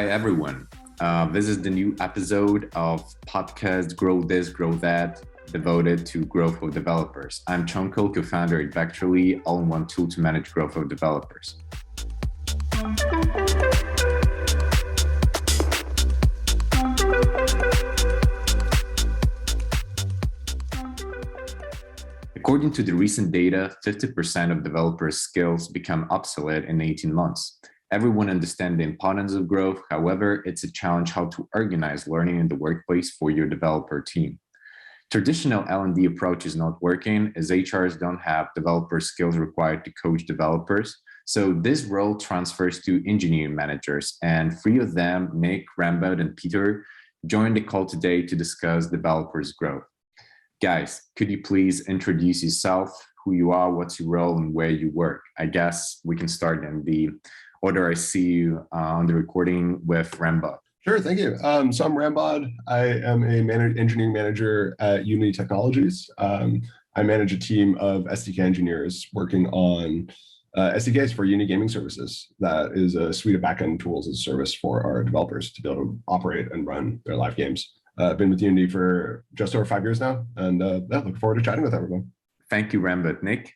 Hi, everyone. This is the new episode of podcast Grow This, Grow That, devoted to growth of developers. I'm Chunkle, co-founder at Vectorly, all-in-one tool to manage growth of developers. According to the recent data, 50% of developers' skills become obsolete in 18 months. Everyone understands the importance of growth. However, it's a challenge how to organize learning in the workplace for your developer team. Traditional L&D approach is not working as HRs don't have developer skills required to coach developers. So this role transfers to engineering managers, and three of them, Nick, Rambod, and Peter, joined the call today to discuss developers' growth. Guys, could you please introduce yourself, who you are, what's your role, and where you work? I guess we can start in the order I see you on the recording with Rambod. Sure, thank you. So I'm Rambod. I am a engineering manager at Unity Technologies. I manage a team of SDK engineers working on SDKs for Unity gaming services. That is a suite of backend tools as a service for our developers to be able to operate and run their live games. I've been with Unity for just over 5 years now, and look forward to chatting with everyone. Thank you, Rambod. Nick?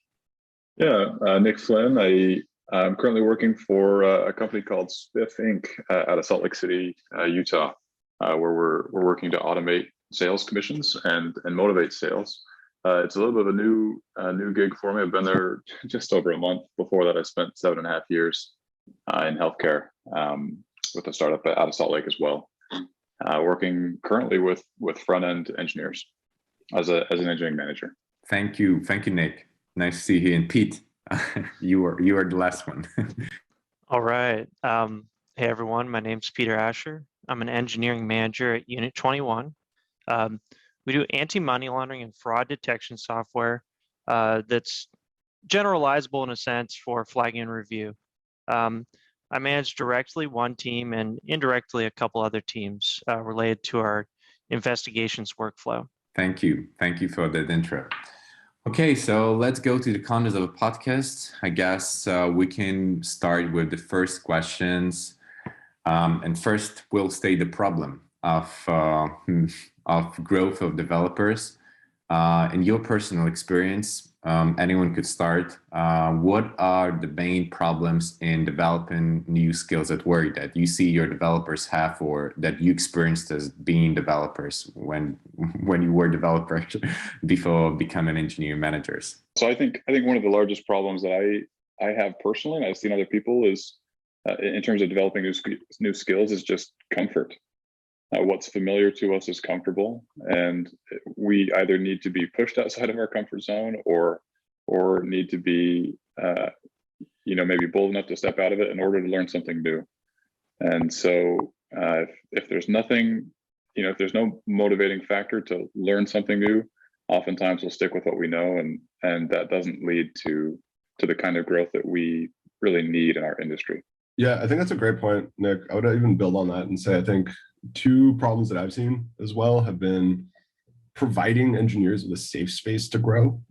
Yeah, Nick Flynn. I'm currently working for a company called Spiff Inc. Out of Salt Lake City, Utah, where we're working to automate sales commissions and motivate sales. It's a little bit of a new gig for me. I've been there just over a month. Before that, I spent 7.5 years in healthcare with a startup out of Salt Lake as well. Working currently with front-end engineers as an engineering manager. Thank you, Nick. Nice to see you. And Pete, you are the last one. All right. Hey everyone, my name's Peter Asher. I'm an engineering manager at Unit 21. We do anti-money laundering and fraud detection software that's generalizable in a sense for flagging and review. I manage directly one team and indirectly a couple other teams related to our investigations workflow. Thank you for that intro. Okay, so let's go to the content of the podcast. I guess we can start with the first questions. And first, we'll state the problem of growth of developers. In your personal experience, anyone could start. What are the main problems in developing new skills at work that you see your developers have, or that you experienced as being developers when you were developers before becoming engineering managers? So I think one of the largest problems that I have personally, and I've seen other people, is in terms of developing new skills, is just comfort. What's familiar to us is comfortable, and we either need to be pushed outside of our comfort zone or need to be maybe bold enough to step out of it in order to learn something new. And so if there's nothing, if there's no motivating factor to learn something new, oftentimes we'll stick with what we know, and that doesn't lead to the kind of growth that we really need in our industry. Yeah, I think that's a great point, Nick. I would even build on that and say I think two problems that I've seen as well have been providing engineers with a safe space to grow.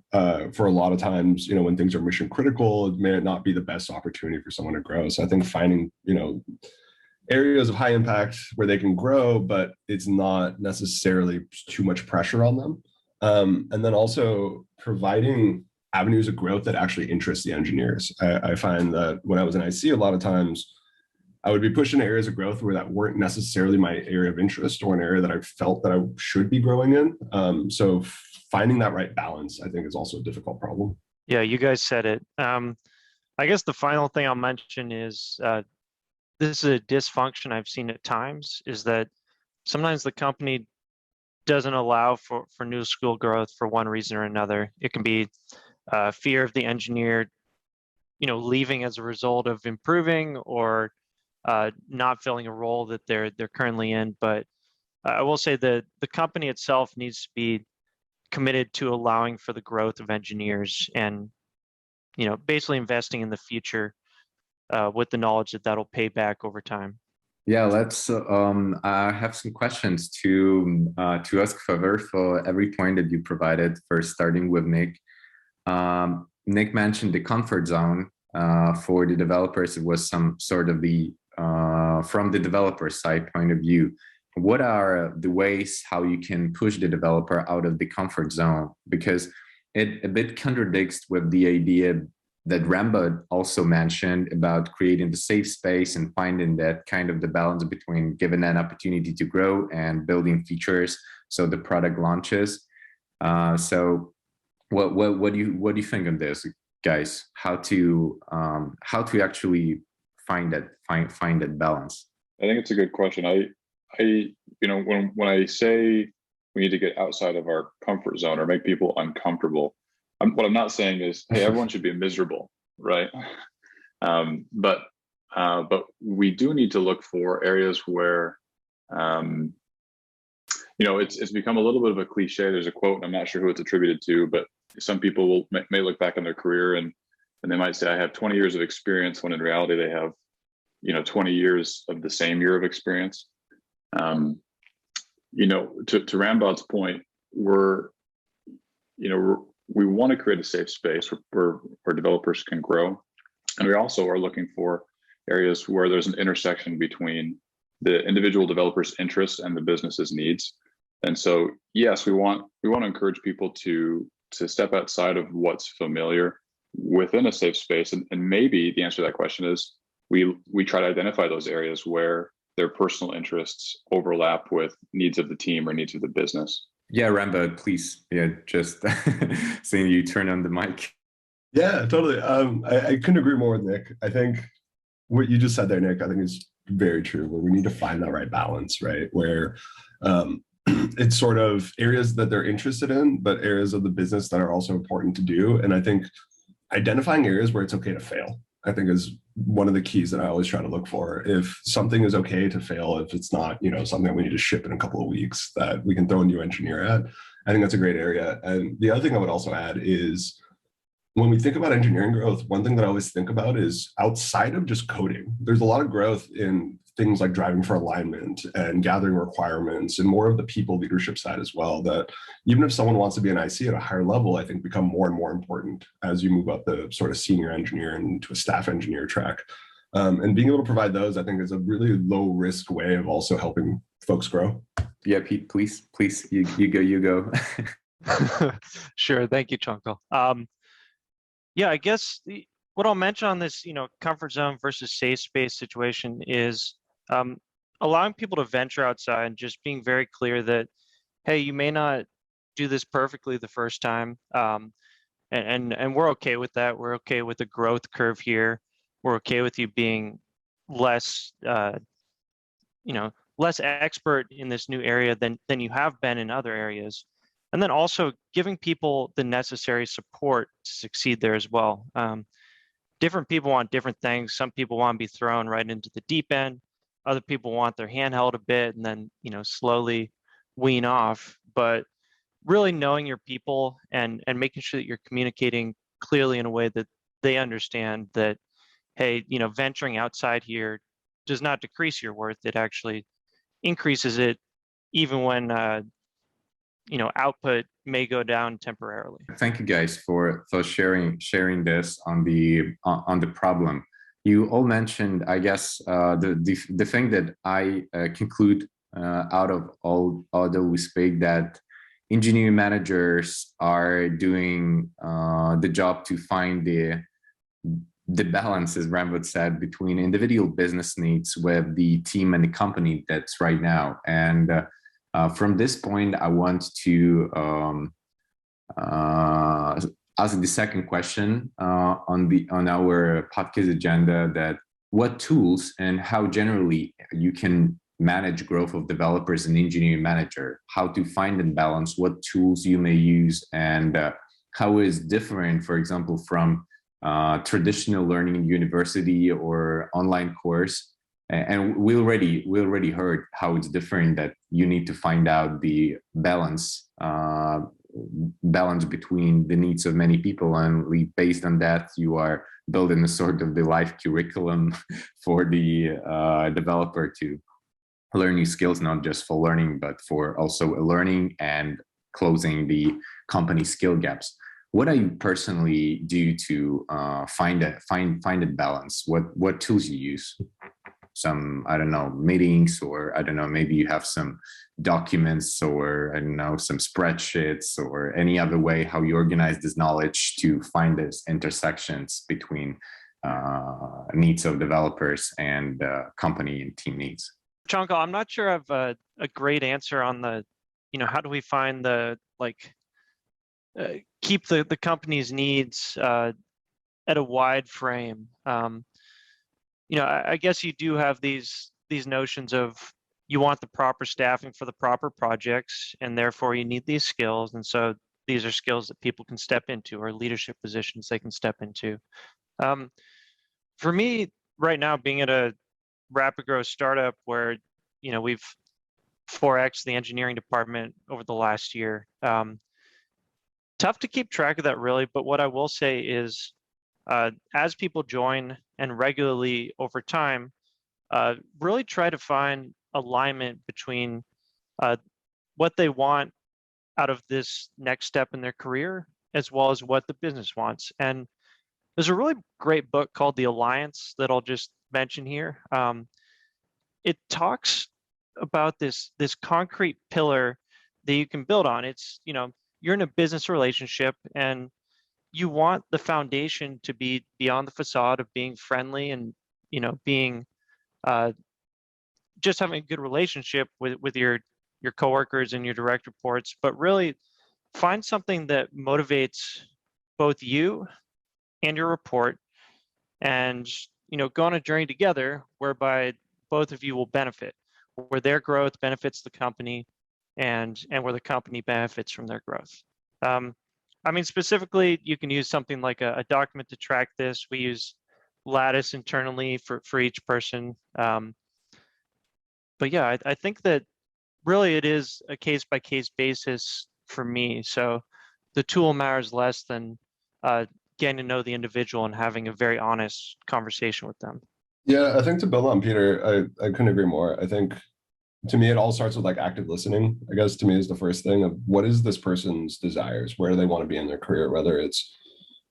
For a lot of times, when things are mission critical, it may not be the best opportunity for someone to grow. So I think finding, areas of high impact where they can grow, but it's not necessarily too much pressure on them. And then also providing avenues of growth that actually interest the engineers. I find that when I was in IC, a lot of times I would be pushing areas of growth where that weren't necessarily my area of interest or an area that I felt that I should be growing in. So finding that right balance, I think, is also a difficult problem. Yeah, you guys said it. I guess the final thing I'll mention is this is a dysfunction I've seen at times, is that sometimes the company doesn't allow for new skill growth for one reason or another. It can be fear of the engineer, leaving as a result of improving, or not filling a role that they're currently in. But I will say that the company itself needs to be committed to allowing for the growth of engineers and, basically investing in the future with the knowledge that that'll pay back over time. Yeah, let's have some questions to ask for every point that you provided. First, starting with Nick. Nick mentioned the comfort zone. For the developers, it was some sort of the from the developer side point of view, what are the ways how you can push the developer out of the comfort zone? Because it a bit contradicts with the idea that Rambod also mentioned about creating the safe space and finding that kind of the balance between giving an opportunity to grow and building features so the product launches. So what do you think on this, guys? How to actually find that balance? I think it's a good question. When I say we need to get outside of our comfort zone or make people uncomfortable, what I'm not saying is, hey, everyone should be miserable, right? But we do need to look for areas where, it's become a little bit of a cliche. There's a quote, and I'm not sure who it's attributed to, but some people may look back on their career and they might say, I have 20 years of experience, when in reality they have, 20 years of the same year of experience. To Rambod's point, we want to create a safe space where developers can grow. And we also are looking for areas where there's an intersection between the individual developer's interests and the business's needs. And so, yes, we want to encourage people to step outside of what's familiar within a safe space. And maybe the answer to that question is we try to identify those areas where their personal interests overlap with needs of the team or needs of the business. Yeah, Rambod, please. Yeah, just seeing you turn on the mic. Yeah, totally. I couldn't agree more with Nick. I think what you just said there, Nick, I think is very true, where we need to find that right balance, right? Where it's sort of areas that they're interested in, but areas of the business that are also important to do. And I think identifying areas where it's okay to fail, I think, is one of the keys that I always try to look for. If something is okay to fail, if it's not, something that we need to ship in a couple of weeks that we can throw a new engineer at, I think that's a great area. And the other thing I would also add is, when we think about engineering growth, one thing that I always think about is outside of just coding, there's a lot of growth in things like driving for alignment and gathering requirements and more of the people leadership side as well, that even if someone wants to be an IC at a higher level, I think become more and more important as you move up the sort of senior engineer and to a staff engineer track. And being able to provide those, I think, is a really low risk way of also helping folks grow. Yeah, Pete, please, you go. Sure, thank you, Chunko. Yeah, I guess what I'll mention on this, comfort zone versus safe space situation is allowing people to venture outside and just being very clear that, hey, you may not do this perfectly the first time, and we're okay with that. We're okay with the growth curve here. We're okay with you being less, less expert in this new area than you have been in other areas. And then also giving people the necessary support to succeed there as well. Different people want different things. Some people want to be thrown right into the deep end. Other people want their hand held a bit and then, slowly wean off. But really knowing your people and making sure that you're communicating clearly in a way that they understand that, hey, venturing outside here does not decrease your worth. It actually increases it, even when output may go down temporarily. Thank you guys for sharing this on the problem. You all mentioned, I guess, the thing that I conclude out of all that we speak, that engineering managers are doing the job to find the balance, as Rambod said, between individual business needs with the team and the company that's right now. And from this point, I want to ask the second question on our podcast agenda: that what tools and how generally you can manage growth of developers and engineering manager, how to find and balance, what tools you may use, and how is different, for example, from traditional learning in university or online course. And we already heard how it's different, that you need to find out the balance between the needs of many people, and based on that you are building a sort of the life curriculum for the developer to learn new skills, not just for learning but for also learning and closing the company skill gaps. What do you personally do to find a balance? What tools you use? some, I don't know, meetings, or I don't know, maybe you have some documents, or I don't know, some spreadsheets, or any other way how you organize this knowledge to find these intersections between needs of developers and company and team needs. Chanko, I'm not sure I have a great answer on the, how do we find the, keep the company's needs at a wide frame. I guess you do have these notions of, you want the proper staffing for the proper projects, and therefore you need these skills. And so these are skills that people can step into, or leadership positions they can step into. For me, right now, being at a rapid growth startup where, we've 4x the engineering department over the last year, tough to keep track of that really. But what I will say is, as people join and regularly over time, really try to find alignment between what they want out of this next step in their career, as well as what the business wants. And there's a really great book called The Alliance that I'll just mention here. It talks about this concrete pillar that you can build on. It's, you're in a business relationship, and you want the foundation to be beyond the facade of being friendly and, being just having a good relationship with your coworkers and your direct reports, but really find something that motivates both you and your report, and go on a journey together whereby both of you will benefit, where their growth benefits the company, and where the company benefits from their growth. Specifically, you can use something like a document to track this. We use Lattice internally for each person. But yeah, I think that really it is a case-by-case basis for me. So the tool matters less than getting to know the individual and having a very honest conversation with them. Yeah, I think to build on Peter, I couldn't agree more. I think to me, it all starts with active listening, I guess, to me is the first thing of what is this person's desires? Where do they want to be in their career, whether it's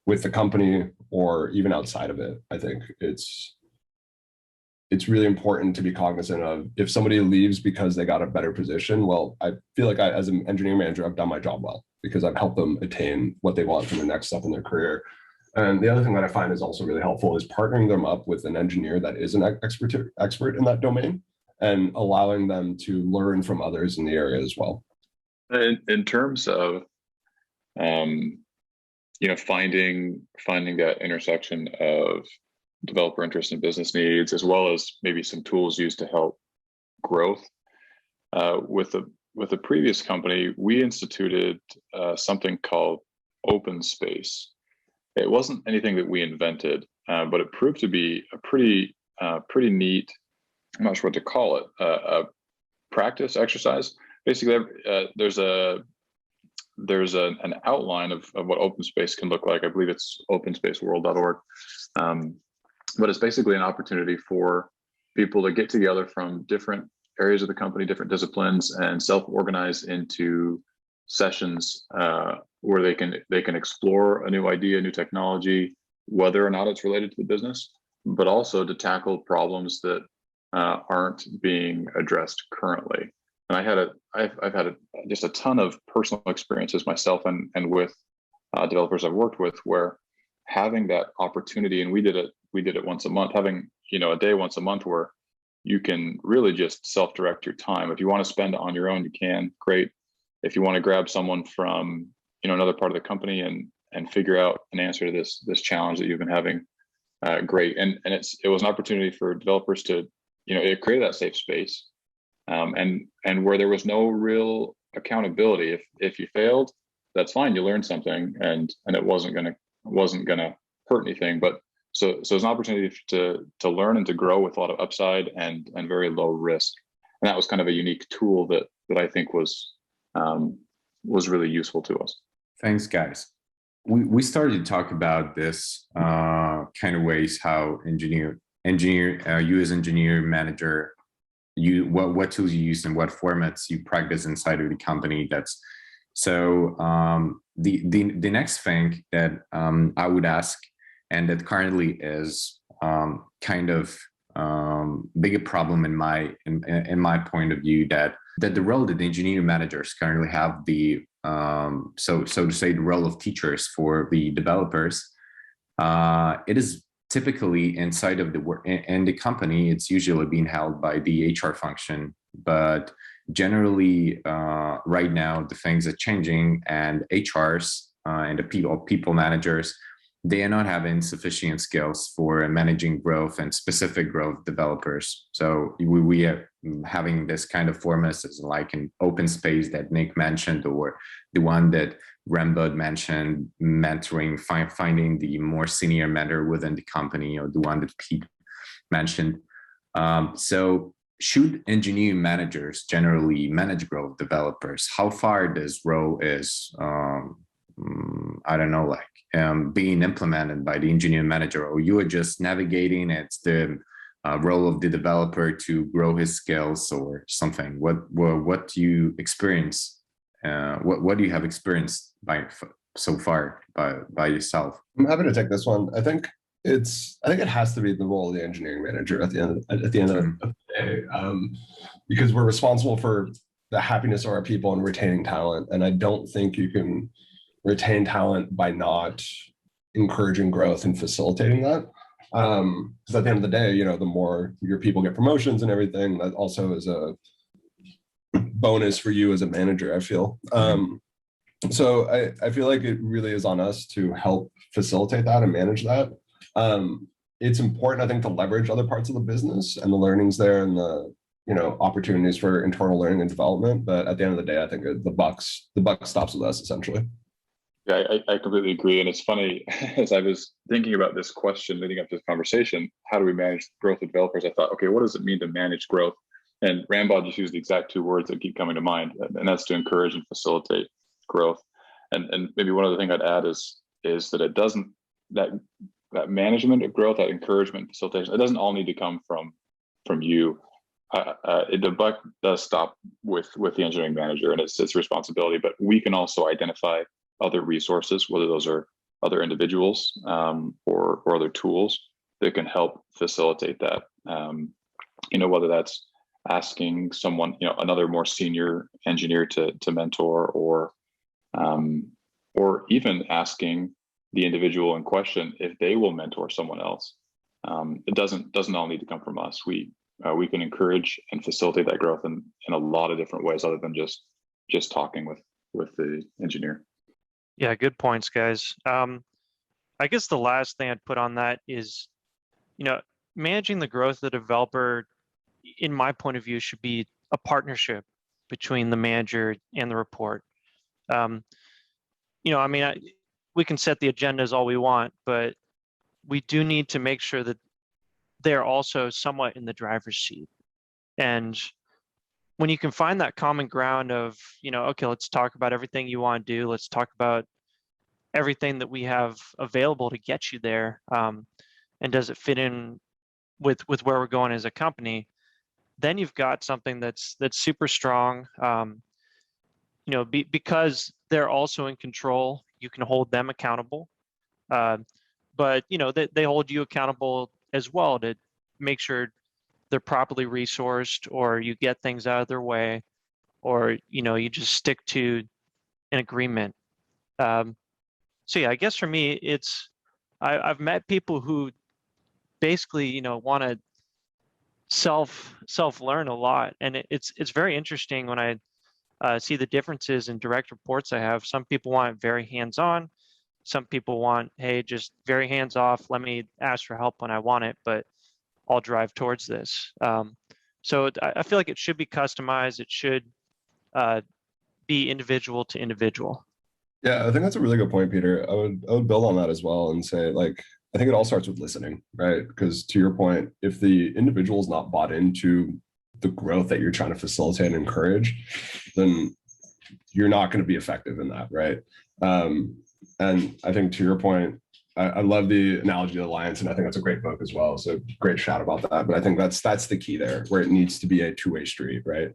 with the company or even outside of it? I think it's really important to be cognizant of, if somebody leaves because they got a better position, well, I feel like as an engineering manager, I've done my job well because I've helped them attain what they want from the next step in their career. And the other thing that I find is also really helpful is partnering them up with an engineer that is an expert in that domain, and allowing them to learn from others in the area as well. In terms of, finding that intersection of developer interest and business needs, as well as maybe some tools used to help growth. With the previous company, we instituted something called open space. It wasn't anything that we invented, but it proved to be a pretty neat, I'm not sure what to call it, a practice exercise. Basically, there's an outline of what open space can look like. I believe it's openspaceworld.org. But it's basically an opportunity for people to get together from different areas of the company, different disciplines, and self-organize into sessions where they can explore a new idea, new technology, whether or not it's related to the business, but also to tackle problems that aren't being addressed currently. And I've had just a ton of personal experiences myself and with developers I've worked with, where having that opportunity, and we did it once a month, having a day once a month where you can really just self-direct your time. If you want to spend it on your own, you can, great. If you want to grab someone from another part of the company and figure out an answer to this challenge that you've been having, great. And it was an opportunity for developers to it created that safe space, and where there was no real accountability. If you failed, that's fine, you learned something, and it wasn't gonna hurt anything. But so it's an opportunity to learn and to grow with a lot of upside and very low risk. And that was kind of a unique tool that I think was really useful to us. Thanks, guys. We started to talk about this kind of ways how you as engineer manager, what tools you use and what formats you practice inside of the company. So the next thing that I would ask, and that currently is kind of bigger problem in my point of view, that the role that the engineering managers currently have, the so to say, the role of teachers for the developers, it is typically inside of the work in the company. It's usually being held by the HR function, but generally right now the things are changing, and HRs and the people managers, they are not having sufficient skills for managing growth and specific growth developers. So we are having this kind of format as like an open space that Nick mentioned, or the one that Rambod mentioned, mentoring, finding the more senior mentor within the company, or the one that Pete mentioned. So should engineering managers generally manage growth developers? How far this role is, I don't know, like being implemented by the engineering manager, or you are just navigating, it's the role of the developer to grow his skills or something? What do you experience? What do you have experienced so far by yourself? I'm happy to take this one. I think it has to be the role of the engineering manager at the end of the day, because we're responsible for the happiness of our people and retaining talent. And I don't think you can retain talent by not encouraging growth and facilitating that. Because at the end of the day, you know, the more your people get promotions and everything, that also is a bonus for you as a manager, I feel. So I feel like it really is on us to help facilitate that and manage that. It's important, I think, to leverage other parts of the business and the learnings there, and the, you know, opportunities for internal learning and development. But at the end of the day, I think the buck stops with us, essentially. Yeah, I completely agree. And it's funny, as I was thinking about this question leading up to this conversation, how do we manage growth of developers? I thought, okay, what does it mean to manage growth? And Rambod just used the exact two words that keep coming to mind, and that's to encourage and facilitate growth. And maybe one other thing I'd add is that it doesn't, that management of growth, that encouragement, facilitation, it doesn't all need to come from you. The buck does stop with the engineering manager, and it's responsibility, but we can also identify other resources, whether those are other individuals or other tools that can help facilitate that. You know, whether that's asking someone, you know, another more senior engineer to mentor, or even asking the individual in question if they will mentor someone else. It doesn't all need to come from us. We can encourage and facilitate that growth in a lot of different ways, other than just talking with the engineer. Yeah, good points, guys. I guess the last thing I'd put on that is, you know, managing the growth of the developer, in my point of view, should be a partnership between the manager and the report. You know, I mean, we can set the agendas all we want, but we do need to make sure that they're also somewhat in the driver's seat. And when you can find that common ground of, you know, okay, let's talk about everything you want to do. Let's talk about everything that we have available to get you there. And does it fit in with where we're going as a company? Then you've got something that's super strong. You know, because they're also in control, you can hold them accountable. But, you know, they hold you accountable as well to make sure they're properly resourced, or you get things out of their way, or, you know, you just stick to an agreement. So yeah, I guess for me, it's, I've met people who basically, you know, want to self-learn a lot. And it's very interesting when I see the differences in direct reports I have. Some people want it very hands-on. Some people want, hey, just very hands-off. Let me ask for help when I want it, but I'll drive towards this. So I feel like it should be customized. It should be individual to individual. Yeah, I think that's a really good point, Peter. I would build on that as well and say, like, I think it all starts with listening, right? Because to your point, if the individual is not bought into the growth that you're trying to facilitate and encourage, then you're not going to be effective in that, right? And I think to your point, I love the analogy of the Alliance, and I think that's a great book as well. So great shout about that. But I think that's the key there, where it needs to be a two-way street, right?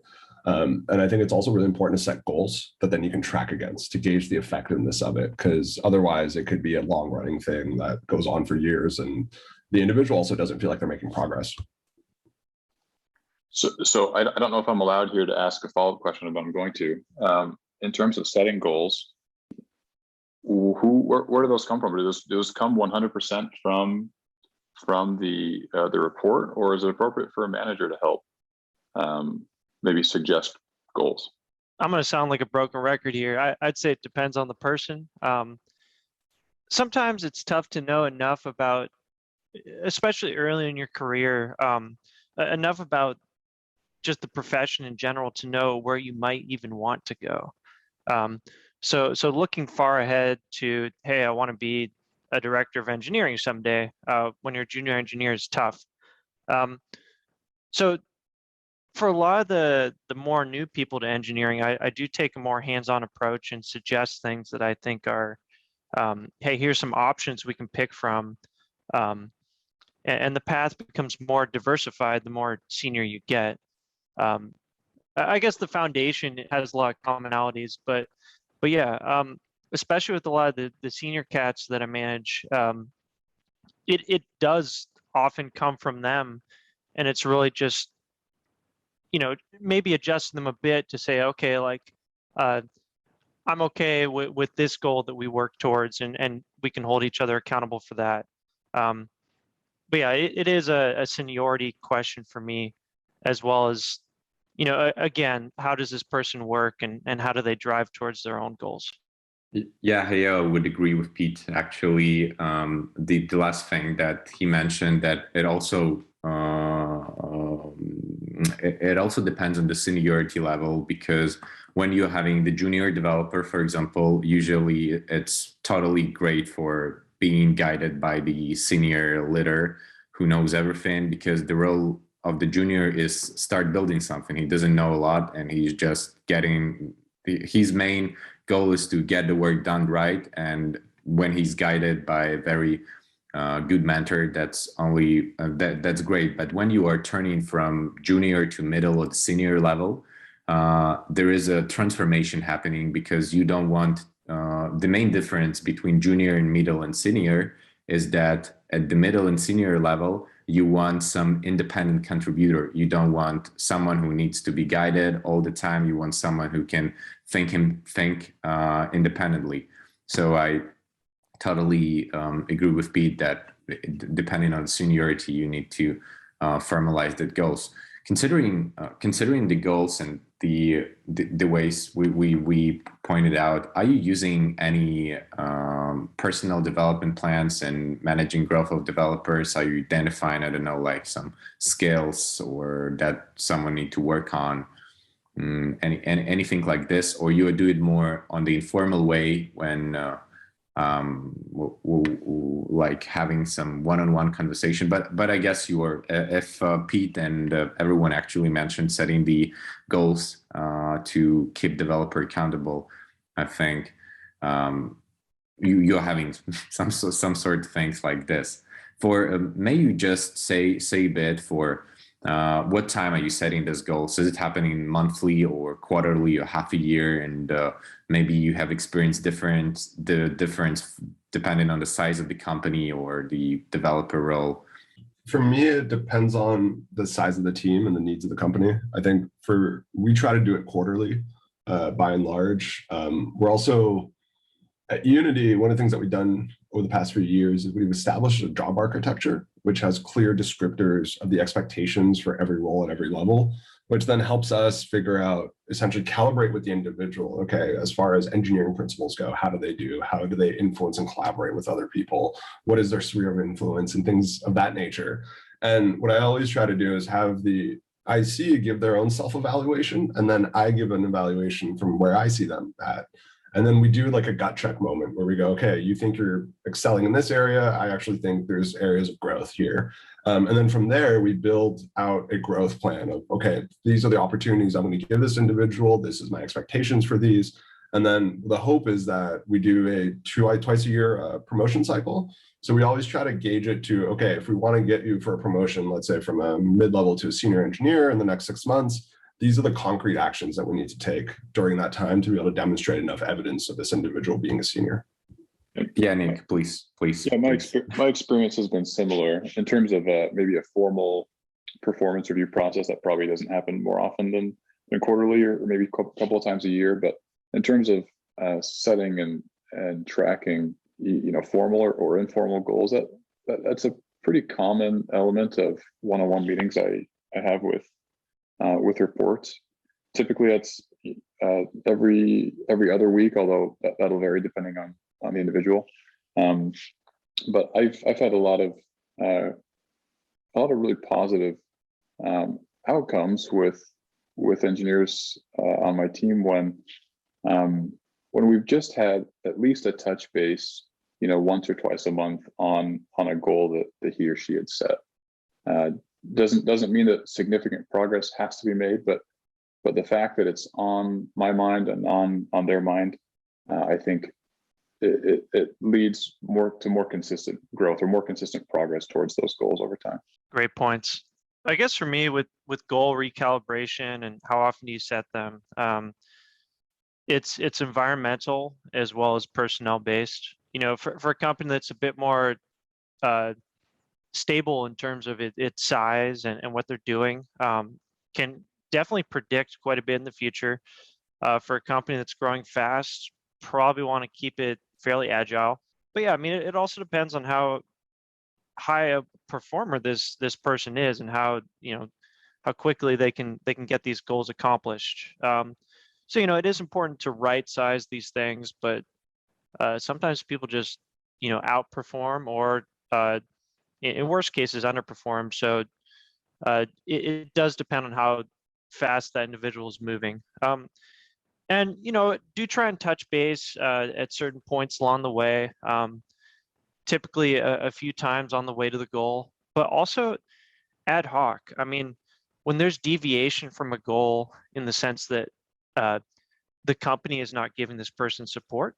And I think it's also really important to set goals that then you can track against to gauge the effectiveness of it, because otherwise it could be a long-running thing that goes on for years, and the individual also doesn't feel like they're making progress. So I don't know if I'm allowed here to ask a follow-up question, but I'm going to. In terms of setting goals, where do those come from? Do those come 100% from the report, or is it appropriate for a manager to help maybe suggest goals? I'm going to sound like a broken record here. I'd say it depends on the person. Sometimes it's tough to know enough about, especially early in your career, enough about just the profession in general to know where you might even want to go. So looking far ahead to, hey, I want to be a director of engineering someday, when you're a junior engineer is tough. So for a lot of the more new people to engineering, I do take a more hands-on approach and suggest things that I think are, hey, here's some options we can pick from. And the path becomes more diversified the more senior you get. I guess the foundation has a lot of commonalities, but yeah, especially with a lot of the senior cats that I manage, it does often come from them, and it's really just, maybe adjusting them a bit to say, okay, like, I'm okay with this goal that we work towards, and we can hold each other accountable for that. But yeah, it is a seniority question for me, as well as, again, how does this person work, and how do they drive towards their own goals? Yeah, I would agree with Pete. Actually, the last thing that he mentioned, that it also depends on the seniority level, because when you're having the junior developer, for example, usually it's totally great for being guided by the senior leader who knows everything, because the role of the junior is start building something. He doesn't know a lot, and he's just getting, his main goal is to get the work done right. And when he's guided by a very good mentor, that's only that's great. But when you are turning from junior to middle or senior level, there is a transformation happening, because you don't want, the main difference between junior and middle and senior is that at the middle and senior level, you want some independent contributor. You don't want someone who needs to be guided all the time. You want someone who can think independently. So I totally agree with Pete that depending on seniority, you need to formalize the goals. Considering the goals and the ways we pointed out, are you using any personal development plans and managing growth of developers? Are you identifying, I don't know, like some skills or that someone need to work on, anything like this, or you do it more on the informal way when like having some one-on-one conversation? But I guess you are, if Pete and everyone actually mentioned setting the goals to keep developer accountable, I think you're having some sort of things like this. For may you just say a bit for what time are you setting those goals? Is it happening monthly or quarterly or half a year? And maybe you have experienced the difference depending on the size of the company or the developer role. For me, it depends on the size of the team and the needs of the company. I think we try to do it quarterly, by and large. We're also at Unity, one of the things that we've done over the past few years is we've established a job architecture, which has clear descriptors of the expectations for every role at every level, which then helps us figure out, essentially calibrate with the individual. Okay, as far as engineering principles go, how do they do? How do they influence and collaborate with other people? What is their sphere of influence and things of that nature? And what I always try to do is have the IC give their own self-evaluation, and then I give an evaluation from where I see them at. And then we do like a gut check moment where we go, okay, you think you're excelling in this area. I actually think there's areas of growth here. And then from there, we build out a growth plan of, okay, these are the opportunities I'm going to give this individual. This is my expectations for these. And then the hope is that we do a twice a year promotion cycle. So we always try to gauge it to, okay, if we want to get you for a promotion, let's say from a mid-level to a senior engineer in the next 6 months, these are the concrete actions that we need to take during that time to be able to demonstrate enough evidence of this individual being a senior. Yeah, Nick, please. Yeah, my experience has been similar in terms of maybe a formal performance review process that probably doesn't happen more often than quarterly or maybe a couple of times a year. But in terms of setting and tracking, formal or informal goals, that's a pretty common element of one-on-one meetings I have with reports. Typically, that's every other week, although that'll vary depending on the individual. But I've had a lot of really positive outcomes with engineers on my team when we've just had at least a touch base, once or twice a month on a goal that he or she had set. Doesn't mean that significant progress has to be made, but the fact that it's on my mind and on their mind, I think it leads to more consistent growth or more consistent progress towards those goals over time. Great points. I guess for me, with goal recalibration and how often do you set them, it's environmental as well as personnel based. For a company that's a bit more stable in terms of its size and what they're doing, can definitely predict quite a bit in the future. For a company that's growing fast, probably want to keep it fairly agile. But yeah, I mean, it also depends on how high a performer this person is and how quickly they can get these goals accomplished. So it is important to right size these things, but sometimes people just outperform or in worst cases underperform. So it does depend on how fast that individual is moving. And do try and touch base at certain points along the way. Typically a few times on the way to the goal, but also ad hoc. I mean, when there's deviation from a goal in the sense that the company is not giving this person support,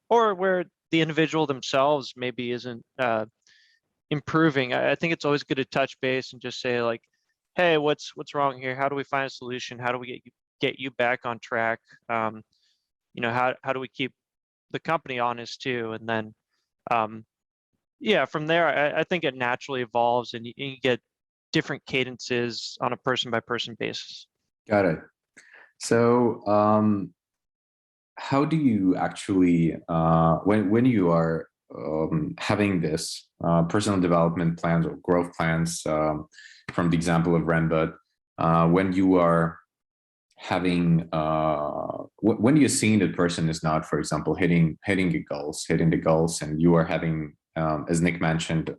or where the individual themselves maybe isn't improving, I think it's always good to touch base and just say like, hey, what's wrong here? How do we find a solution? How do we get you back on track? How do we keep the company honest too? And then from there, I think it naturally evolves and you get different cadences on a person by person basis. Got it. So how do you actually, when you are having this personal development plans or growth plans, from the example of Rambod, when you are having, when you're seeing the person is not, for example, hitting the goals, and you are having, as Nick mentioned,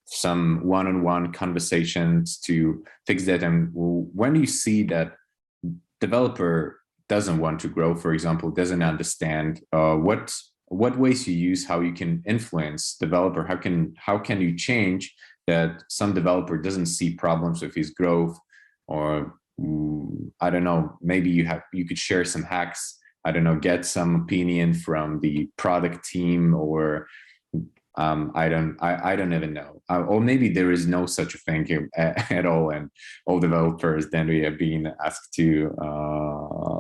some one-on-one conversations to fix that, and when you see that developer doesn't want to grow, for example, doesn't understand what ways you use, how you can influence developer, how can you change that some developer doesn't see problems with his growth, or I don't know, maybe you could share some hacks, I don't know, get some opinion from the product team, or I don't even know, or maybe there is no such a thing at all, and all developers then we are being asked to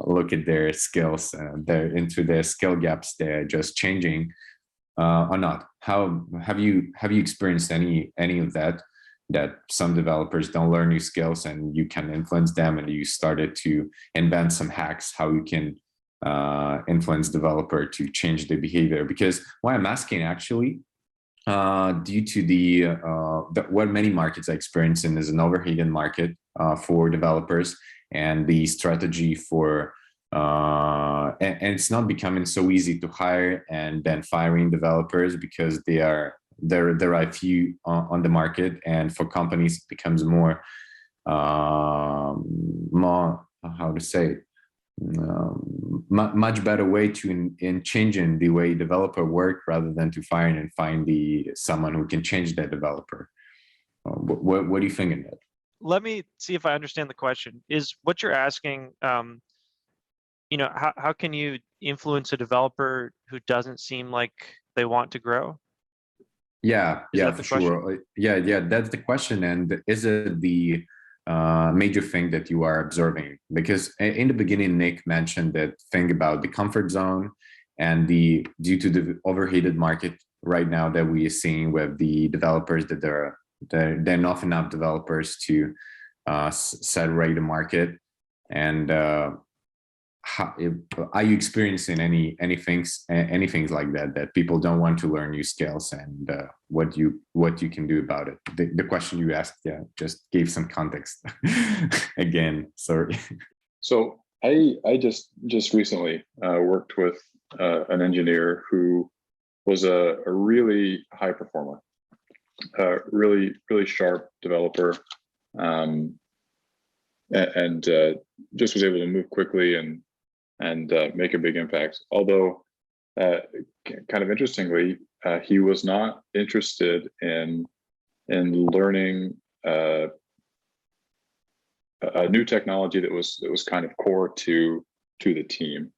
look at their skills and into their skill gaps they're just changing, or not. How have you experienced any of that some developers don't learn new skills and you can influence them, and you started to invent some hacks how you can influence developer to change their behavior? Because why I'm asking, actually, due to the what many markets are experiencing is an overheated market for developers, and the strategy for and it's not becoming so easy to hire and then firing developers, because there are few on the market, and for companies it becomes more how to say, much better way to in changing the way developer work, rather than to find someone who can change that developer. What do you think of that? Let me see if I understand the question. Is what you're asking, how can you influence a developer who doesn't seem like they want to grow? Yeah, for sure. Yeah, that's the question. And is it the major thing that you are observing? Because in the beginning, Nick mentioned that thing about the comfort zone, and due to the overheated market right now that we are seeing with the developers, that there are not enough developers to saturate the market. And are you experiencing any things like that people don't want to learn new skills, and what you can do about it? The question you asked, just gave some context. Again, sorry. So I just recently worked with an engineer who was a really high performer, really sharp developer, and just was able to move quickly and make a big impact. Although, kind of interestingly, he was not interested in learning a new technology that was kind of core to the team.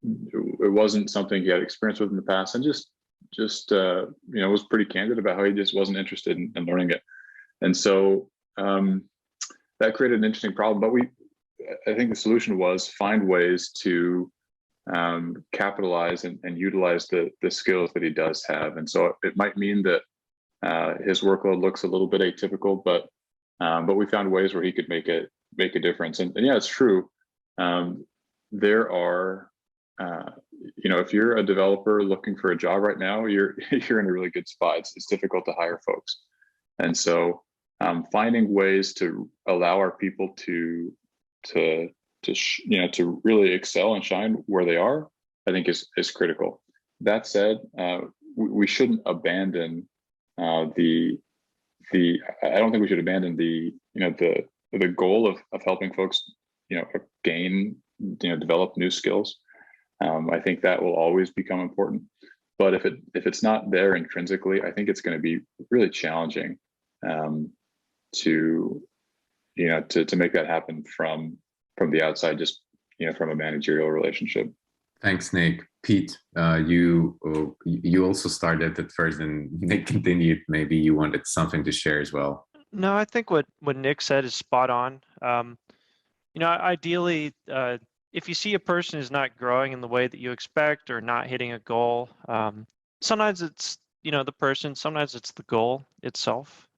It wasn't something he had experience with in the past, and just was pretty candid about how he just wasn't interested in learning it. And so that created an interesting problem. But I think the solution was find ways to capitalize and utilize the skills that he does have. And so it might mean that his workload looks a little bit atypical, but we found ways where he could make a difference. And yeah, it's true. There are, if you're a developer looking for a job right now, you're in a really good spot. It's difficult to hire folks, and so finding ways to allow our people to really excel and shine where they are, I think is critical. That said, we shouldn't abandon I don't think we should abandon the goal of helping folks develop new skills. I think that will always become important. But if it's not there intrinsically, I think it's going to be really challenging to make that happen from the outside, just from a managerial relationship. Thanks, Nick. Pete, you also started at first, and Nick continued. Maybe you wanted something to share as well. No, I think what Nick said is spot on. Ideally, if you see a person is not growing in the way that you expect or not hitting a goal, sometimes it's the person, sometimes it's the goal itself.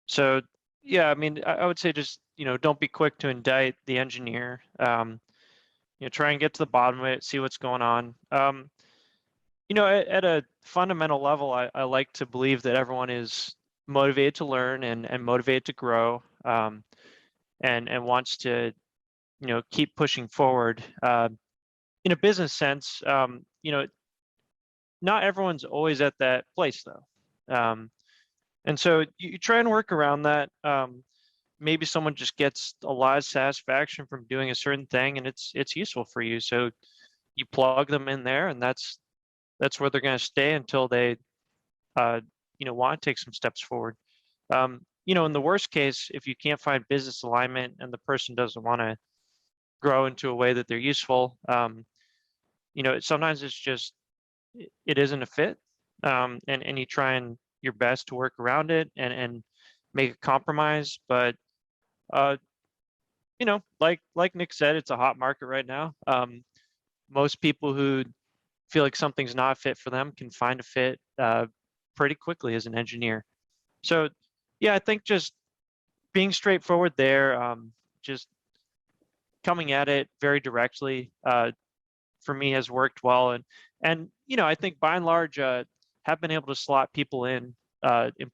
So yeah, I mean, I would say just don't be quick to indict the engineer. Try and get to the bottom of it, see what's going on. At a fundamental level, I like to believe that everyone is motivated to learn and motivated to grow, and wants to keep pushing forward. In a business sense, not everyone's always at that place though, and so you try and work around that. Maybe someone just gets a lot of satisfaction from doing a certain thing, and it's useful for you. So you plug them in there, and that's where they're going to stay until they, want to take some steps forward. In the worst case, if you can't find business alignment and the person doesn't want to grow into a way that they're useful, sometimes it's just it isn't a fit, and you try and your best to work around it and make a compromise. But like Nick said, it's a hot market right now. Most people who feel like something's not a fit for them can find a fit pretty quickly as an engineer. So yeah, I think just being straightforward there, just coming at it very directly, for me has worked well. And I think by and large, have been able to slot people in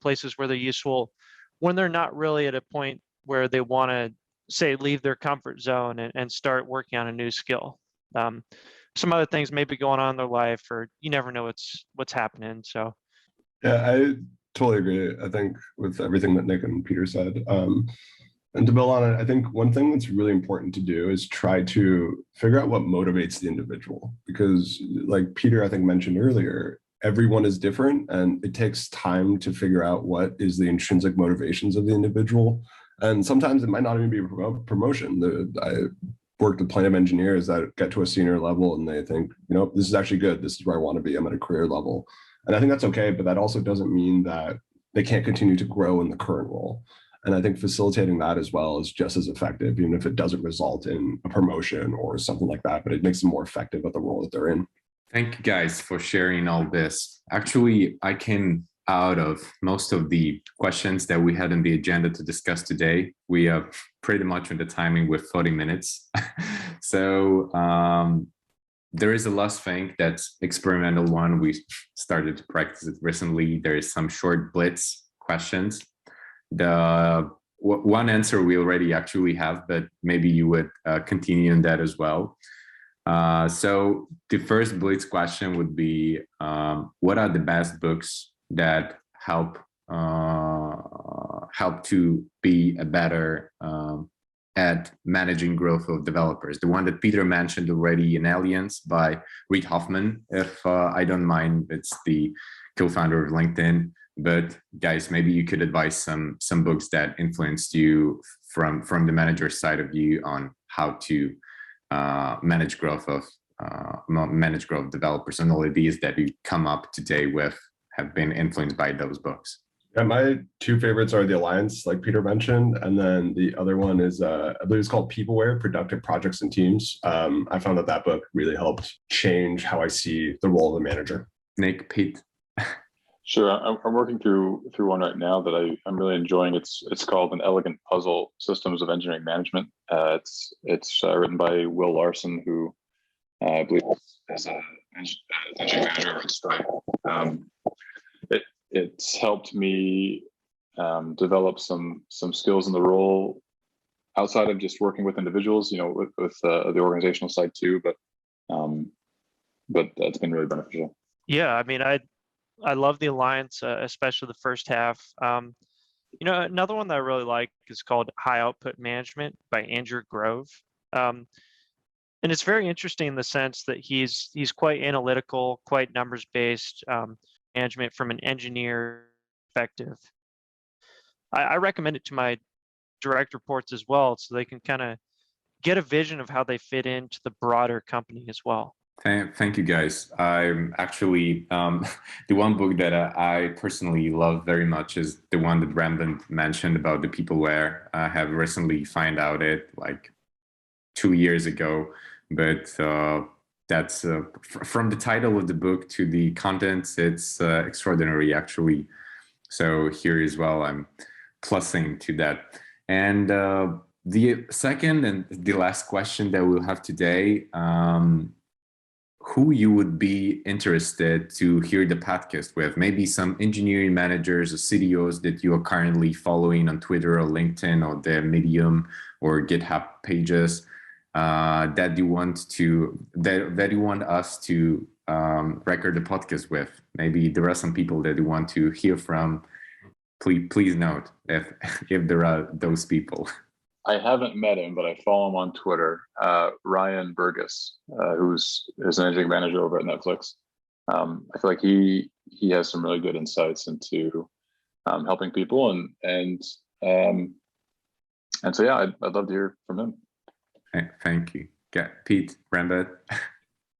places where they're useful when they're not really at a point where they want to, say, leave their comfort zone and start working on a new skill. Some other things may be going on in their life, or you never know what's happening. So yeah, I totally agree. I think with everything that Nick and Peter said, and to build on it, I think one thing that's really important to do is try to figure out what motivates the individual, because like Peter, I think, mentioned earlier, everyone is different, and it takes time to figure out what is the intrinsic motivations of the individual. And sometimes it might not even be a promotion. I worked with plenty of engineers that get to a senior level and they think, this is actually good. This is where I want to be. I'm at a career level. And I think that's okay, but that also doesn't mean that they can't continue to grow in the current role. And I think facilitating that as well is just as effective, even if it doesn't result in a promotion or something like that, but it makes them more effective at the role that they're in. Thank you guys for sharing all this. Actually, I can out of most of the questions that we had on the agenda to discuss today. We are pretty much on the timing with 40 minutes. So there is a last thing that's experimental one. We started to practice it recently. There is some short blitz questions. The one answer we already actually have, but maybe you would continue on that as well. So the first blitz question would be, what are the best books that help to be a better at managing growth of developers? The one that Peter mentioned already, An Alliance by Reid Hoffman. If I don't mind, it's the co-founder of LinkedIn. But guys, maybe you could advise some books that influenced you from the manager side of you on how to manage growth of developers, and all of these that you come up today with have been influenced by those books. Yeah, my two favorites are The Alliance, like Peter mentioned, and then the other one is I believe it's called Peopleware: Productive Projects and Teams. I found that book really helped change how I see the role of the manager. Nick, Pete. Sure, I'm working through one right now that I'm really enjoying. It's called An Elegant Puzzle: Systems of Engineering Management. It's written by Will Larson, who I believe is an engineering manager over at Stripe. It's helped me develop some skills in the role outside of just working with individuals, with the organizational side too. But it's been really beneficial. Yeah, I mean, I love The Alliance, especially the first half. Another one that I really like is called High Output Management by Andrew Grove. And it's very interesting in the sense that he's quite analytical, quite numbers-based management from an engineer perspective. I recommend it to my direct reports as well, so they can kind of get a vision of how they fit into the broader company as well. Thank you, guys. I'm actually, the one book that I personally love very much is the one that Rambod mentioned about the Peopleware. I have recently found out it like 2 years ago, but that's from the title of the book to the contents, it's extraordinary actually. So here as well, I'm plussing to that. And the second and the last question that we'll have today, who you would be interested to hear the podcast with? Maybe some engineering managers or CDOs that you are currently following on Twitter or LinkedIn or their Medium or GitHub pages that you want us to record the podcast with. Maybe there are some people that you want to hear from. Please note if there are those people. I haven't met him, but I follow him on Twitter. Ryan Burgess, who's an engineering manager over at Netflix. I feel like he has some really good insights into helping people, and so yeah, I'd love to hear from him. Thank you. Pete, Rambod.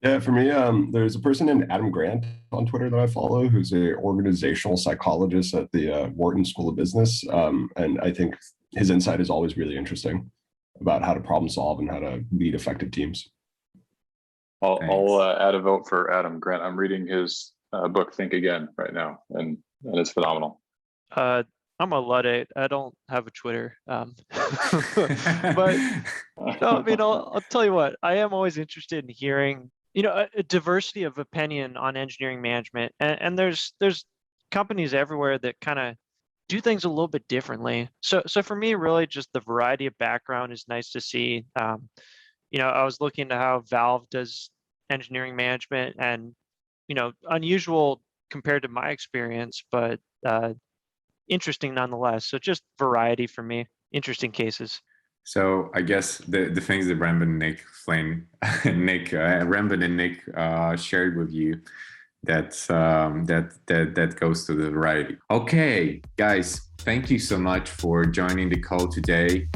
Yeah, for me, there's a person named Adam Grant on Twitter that I follow, who's an organizational psychologist at the Wharton School of Business, and I think his insight is always really interesting about how to problem solve and how to lead effective teams. I'll add a vote for Adam Grant. I'm reading his book Think Again right now, and it's phenomenal. I'm a Luddite. I don't have a Twitter, but no, I mean, I'll tell you what. I am always interested in hearing, a diversity of opinion on engineering management, and there's companies everywhere that kind of do things a little bit differently. So for me, really, just the variety of background is nice to see. I was looking at how Valve does engineering management, and unusual compared to my experience, but interesting nonetheless. So just variety for me, interesting cases. So I guess the things that Rambod and Nick Flynn, Rambod and Nick shared with you, that goes to the variety. Okay, guys, thank you so much for joining the call today.